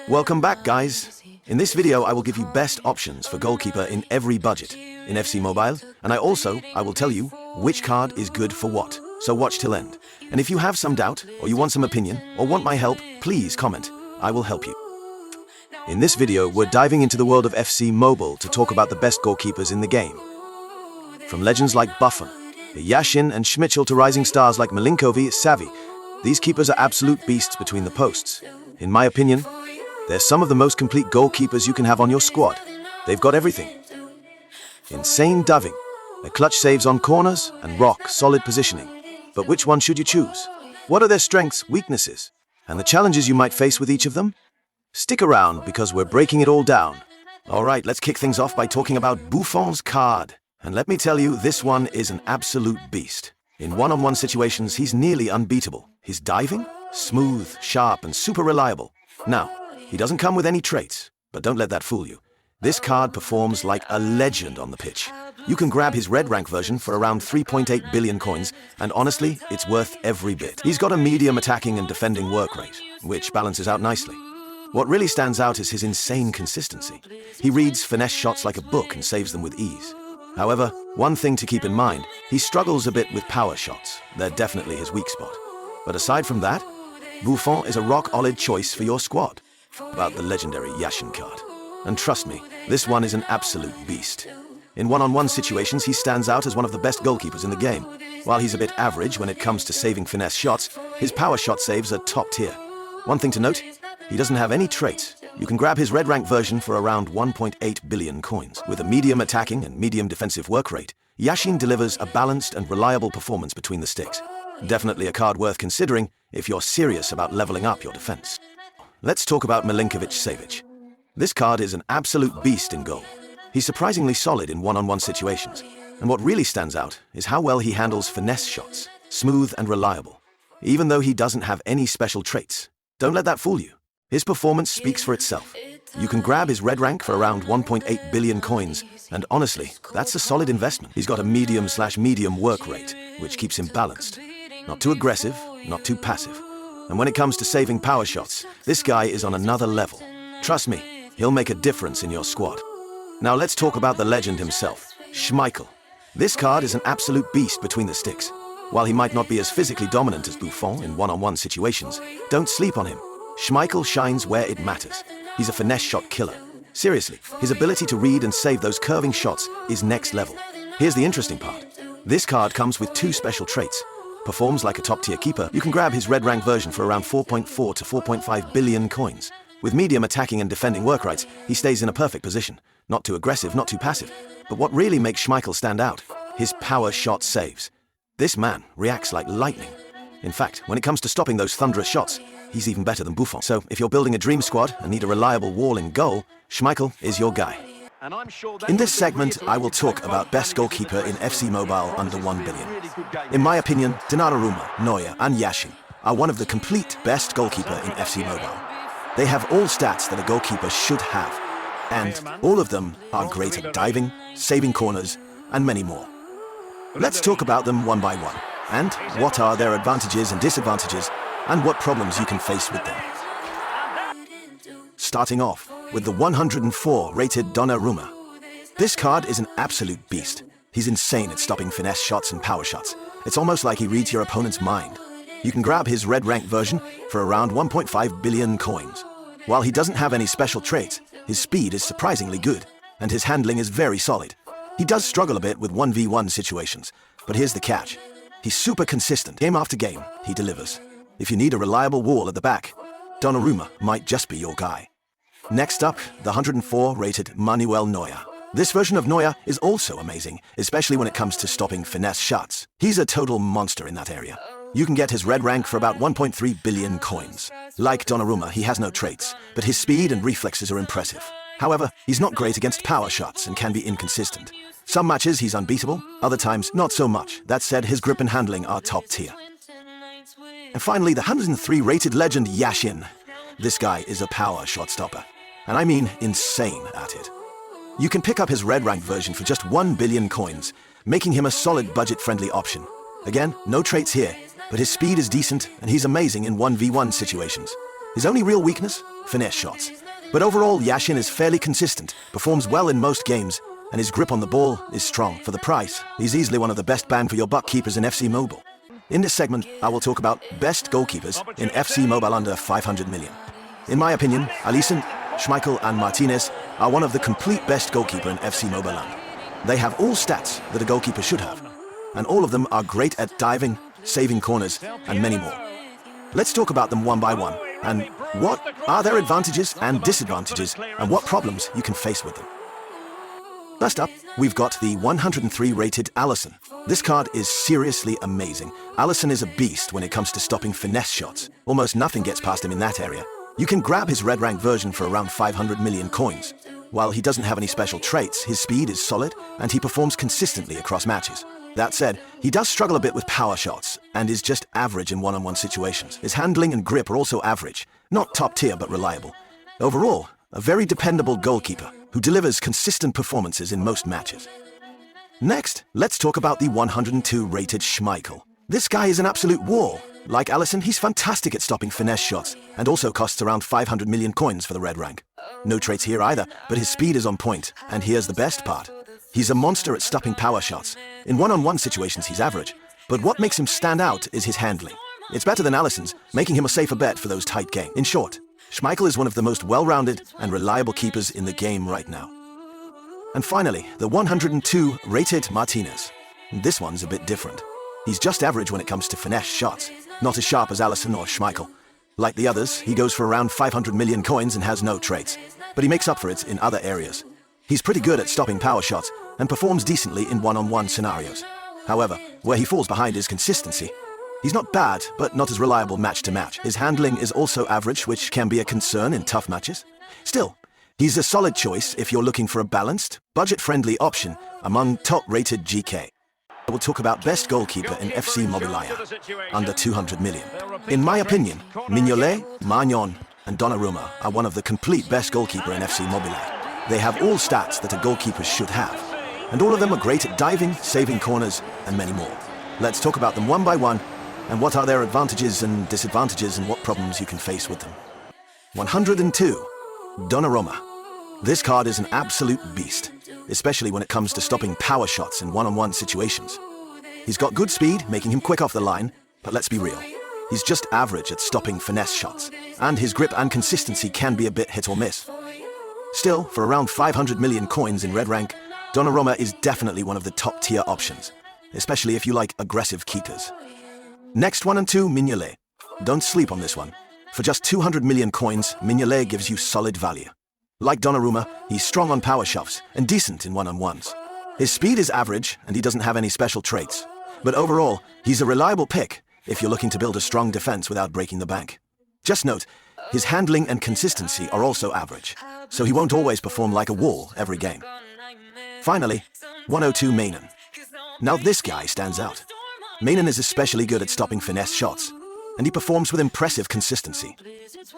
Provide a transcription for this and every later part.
Welcome back, guys. In this video I will give you best options for goalkeeper in every budget in FC Mobile, and I will tell you which card is good for what, so watch till end. And if you have some doubt, or you want some opinion, or want my help, please comment. I will help you. In this video we're diving into the world of FC Mobile to talk about the best goalkeepers in the game. From legends like Buffon, Yashin and Schmeichel to rising stars like Milinkovic-Savic, these keepers are absolute beasts between the posts. In my opinion, they're some of the most complete goalkeepers you can have on your squad. They've got everything. Insane diving, their clutch saves on corners, and rock-solid positioning. But which one should you choose? What are their strengths, weaknesses, and the challenges you might face with each of them? Stick around because we're breaking it all down. Alright, let's kick things off by talking about Buffon's card. And let me tell you, this one is an absolute beast. In one-on-one situations, he's nearly unbeatable. His diving? Smooth, sharp, and super reliable. Now, he doesn't come with any traits, but don't let that fool you. This card performs like a legend on the pitch. You can grab his red rank version for around 3.8 billion coins, and honestly, it's worth every bit. He's got a medium attacking and defending work rate, which balances out nicely. What really stands out is his insane consistency. He reads finesse shots like a book and saves them with ease. However, one thing to keep in mind, he struggles a bit with power shots. They're definitely his weak spot. But aside from that, Buffon is a rock-solid choice for your squad. About the legendary Yashin card. And trust me, this one is an absolute beast. In one-on-one situations, he stands out as one of the best goalkeepers in the game. While he's a bit average when it comes to saving finesse shots, his power shot saves are top tier. One thing to note, he doesn't have any traits. You can grab his red rank version for around 1.8 billion coins. With a medium attacking and medium defensive work rate, Yashin delivers a balanced and reliable performance between the sticks. Definitely a card worth considering if you're serious about leveling up your defense. Let's talk about Milinkovic-Savic. This card is an absolute beast in goal. He's surprisingly solid in one-on-one situations. And what really stands out is how well he handles finesse shots, smooth and reliable. Even though he doesn't have any special traits. Don't let that fool you. His performance speaks for itself. You can grab his red rank for around 1.8 billion coins, and honestly, that's a solid investment. He's got a medium/medium work rate, which keeps him balanced. Not too aggressive, not too passive. And when it comes to saving power shots, this guy is on another level. Trust me, he'll make a difference in your squad. Now let's talk about the legend himself, Schmeichel. This card is an absolute beast between the sticks. While he might not be as physically dominant as Buffon in one-on-one situations, don't sleep on him. Schmeichel shines where it matters. He's a finesse shot killer. Seriously, his ability to read and save those curving shots is next level. Here's the interesting part. This card comes with two special traits. Performs like a top-tier keeper. You can grab his red rank version for around 4.4 to 4.5 billion coins. With medium attacking and defending work rates, he stays in a perfect position. Not too aggressive, not too passive. But what really makes Schmeichel stand out? His power shot saves. This man reacts like lightning. In fact, when it comes to stopping those thunderous shots, he's even better than Buffon. So if you're building a dream squad and need a reliable wall in goal, Schmeichel is your guy. In this segment, I will talk about best goalkeeper in FC Mobile under 1 billion. In my opinion, Donarumma, Neuer and Yashin are one of the complete best goalkeeper in FC Mobile. They have all stats that a goalkeeper should have. And all of them are great at diving, saving corners, and many more. Let's talk about them one by one. And what are their advantages and disadvantages, and what problems you can face with them. Starting off with the 104 rated Donarumma. This card is an absolute beast. He's insane at stopping finesse shots and power shots. It's almost like he reads your opponent's mind. You can grab his red rank version for around 1.5 billion coins. While he doesn't have any special traits, his speed is surprisingly good, and his handling is very solid. He does struggle a bit with 1v1 situations, but here's the catch. He's super consistent. Game after game, he delivers. If you need a reliable wall at the back, Donarumma might just be your guy. Next up, the 104 rated Manuel Neuer. This version of Neuer is also amazing, especially when it comes to stopping finesse shots. He's a total monster in that area. You can get his red rank for about 1.3 billion coins. Like Donarumma, he has no traits, but his speed and reflexes are impressive. However, he's not great against power shots and can be inconsistent. Some matches he's unbeatable, other times not so much. That said, his grip and handling are top tier. And finally, the 103 rated legend Yashin. This guy is a power shot stopper. And I mean insane at it. You can pick up his red rank version for just 1 billion coins, making him a solid budget-friendly option. Again, no traits here, but his speed is decent and he's amazing in 1v1 situations. His only real weakness? Finesse shots. But overall, Yashin is fairly consistent, performs well in most games, and his grip on the ball is strong. For the price, he's easily one of the best bang for your buck keepers in FC Mobile. In this segment, I will talk about best goalkeepers in FC Mobile under 500 million. In my opinion, Yashin, Schmeichel and Martinez are one of the complete best goalkeeper in FC Mobile land. They have all stats that a goalkeeper should have, and all of them are great at diving, saving corners, and many more. Let's talk about them one by one, and what are their advantages and disadvantages, and what problems you can face with them. First up, we've got the 103 rated Yashin. This card is seriously amazing. Yashin is a beast when it comes to stopping finesse shots. Almost nothing gets past him in that area. You can grab his red rank version for around 500 million coins. While he doesn't have any special traits, his speed is solid and he performs consistently across matches. That said, he does struggle a bit with power shots and is just average in one-on-one situations. His handling and grip are also average, not top tier but reliable. Overall, a very dependable goalkeeper who delivers consistent performances in most matches. Next, let's talk about the 102 rated Schmeichel. This guy is an absolute wall. Like Yashin, he's fantastic at stopping finesse shots and also costs around 500 million coins for the red rank. No traits here either, but his speed is on point, and here's the best part. He's a monster at stopping power shots. In one-on-one situations he's average, but what makes him stand out is his handling. It's better than Yashin's, making him a safer bet for those tight games. In short, Schmeichel is one of the most well-rounded and reliable keepers in the game right now. And finally, the 102 rated Martinez. This one's a bit different. He's just average when it comes to finesse shots, not as sharp as Yashin or Schmeichel. Like the others, he goes for around 500 million coins and has no traits, but he makes up for it in other areas. He's pretty good at stopping power shots and performs decently in one-on-one scenarios. However, where he falls behind is consistency. He's not bad, but not as reliable match to match. His handling is also average, which can be a concern in tough matches. Still, he's a solid choice if you're looking for a balanced, budget-friendly option among top-rated GK. I will talk about best goalkeeper in FC Mobile under 200 million. In my opinion, Mignolet, Magnon, and Donarumma are one of the complete best goalkeeper in FC Mobile. They have all stats that a goalkeeper should have, and all of them are great at diving, saving corners, and many more. Let's talk about them one by one, and what are their advantages and disadvantages and what problems you can face with them. 102. Donarumma. This card is an absolute beast, especially when it comes to stopping power shots in one-on-one situations. He's got good speed, making him quick off the line, but let's be real. He's just average at stopping finesse shots, and his grip and consistency can be a bit hit or miss. Still, for around 500 million coins in red rank, Donarumma is definitely one of the top-tier options, especially if you like aggressive keepers. Next 102, Mignolet. Don't sleep on this one. For just 200 million coins, Mignolet gives you solid value. Like Donarumma, he's strong on power shoves and decent in one-on-ones. His speed is average and he doesn't have any special traits. But overall, he's a reliable pick if you're looking to build a strong defense without breaking the bank. Just note, his handling and consistency are also average, so he won't always perform like a wall every game. Finally, 102 Maignan. Now this guy stands out. Maignan is especially good at stopping finesse shots, and he performs with impressive consistency.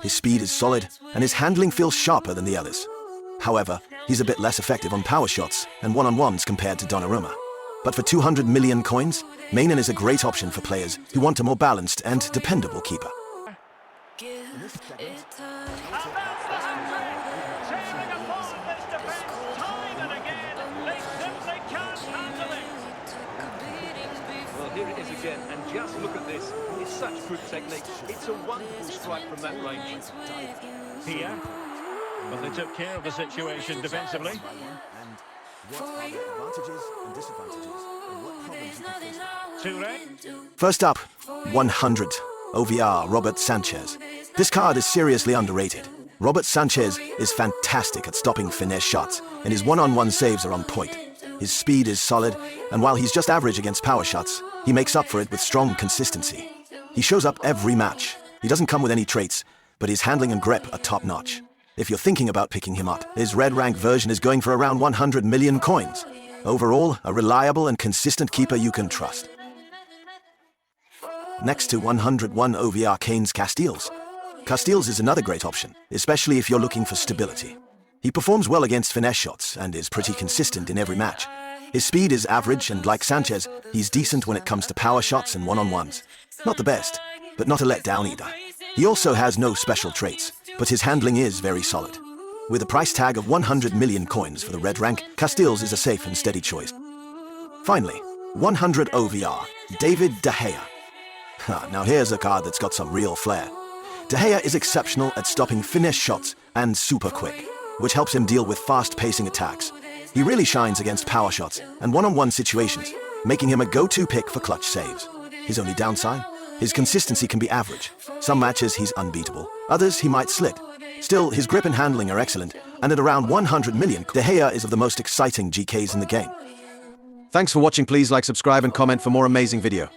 His speed is solid, and his handling feels sharper than the others. However, he's a bit less effective on power shots and one-on-ones compared to Donarumma. But for 200 million coins, Maignan is a great option for players who want a more balanced and dependable keeper. Well, here it is again, and just look at this. It's such good technique. It's a wonderful strike from that range. Here, but they took care of the situation defensively. First up, 100, OVR Robert Sanchez. This card is seriously underrated. Robert Sanchez is fantastic at stopping finesse shots, and his one-on-one saves are on point. His speed is solid, and while he's just average against power shots, he makes up for it with strong consistency. He shows up every match. He doesn't come with any traits, but his handling and grip are top-notch. If you're thinking about picking him up, his red rank version is going for around 100 million coins. Overall, a reliable and consistent keeper you can trust. Next to 101 OVR Canes Castiles. Castiles is another great option, especially if you're looking for stability. He performs well against finesse shots and is pretty consistent in every match. His speed is average, and like Sanchez, he's decent when it comes to power shots and one-on-ones. Not the best, but not a letdown either. He also has no special traits, but his handling is very solid. With a price tag of 100 million coins for the red rank, Castells is a safe and steady choice. Finally, 100 OVR, David De Gea. Now here's a card that's got some real flair. De Gea is exceptional at stopping finesse shots and super quick, which helps him deal with fast-pacing attacks. He really shines against power shots and one-on-one situations, making him a go-to pick for clutch saves. His only downside? His consistency can be average. Some matches he's unbeatable, others he might slit. Still, his grip and handling are excellent, and at around 100 million, De Gea is of the most exciting GKs in the game. Thanks for watching. Please like, subscribe and comment for more amazing video.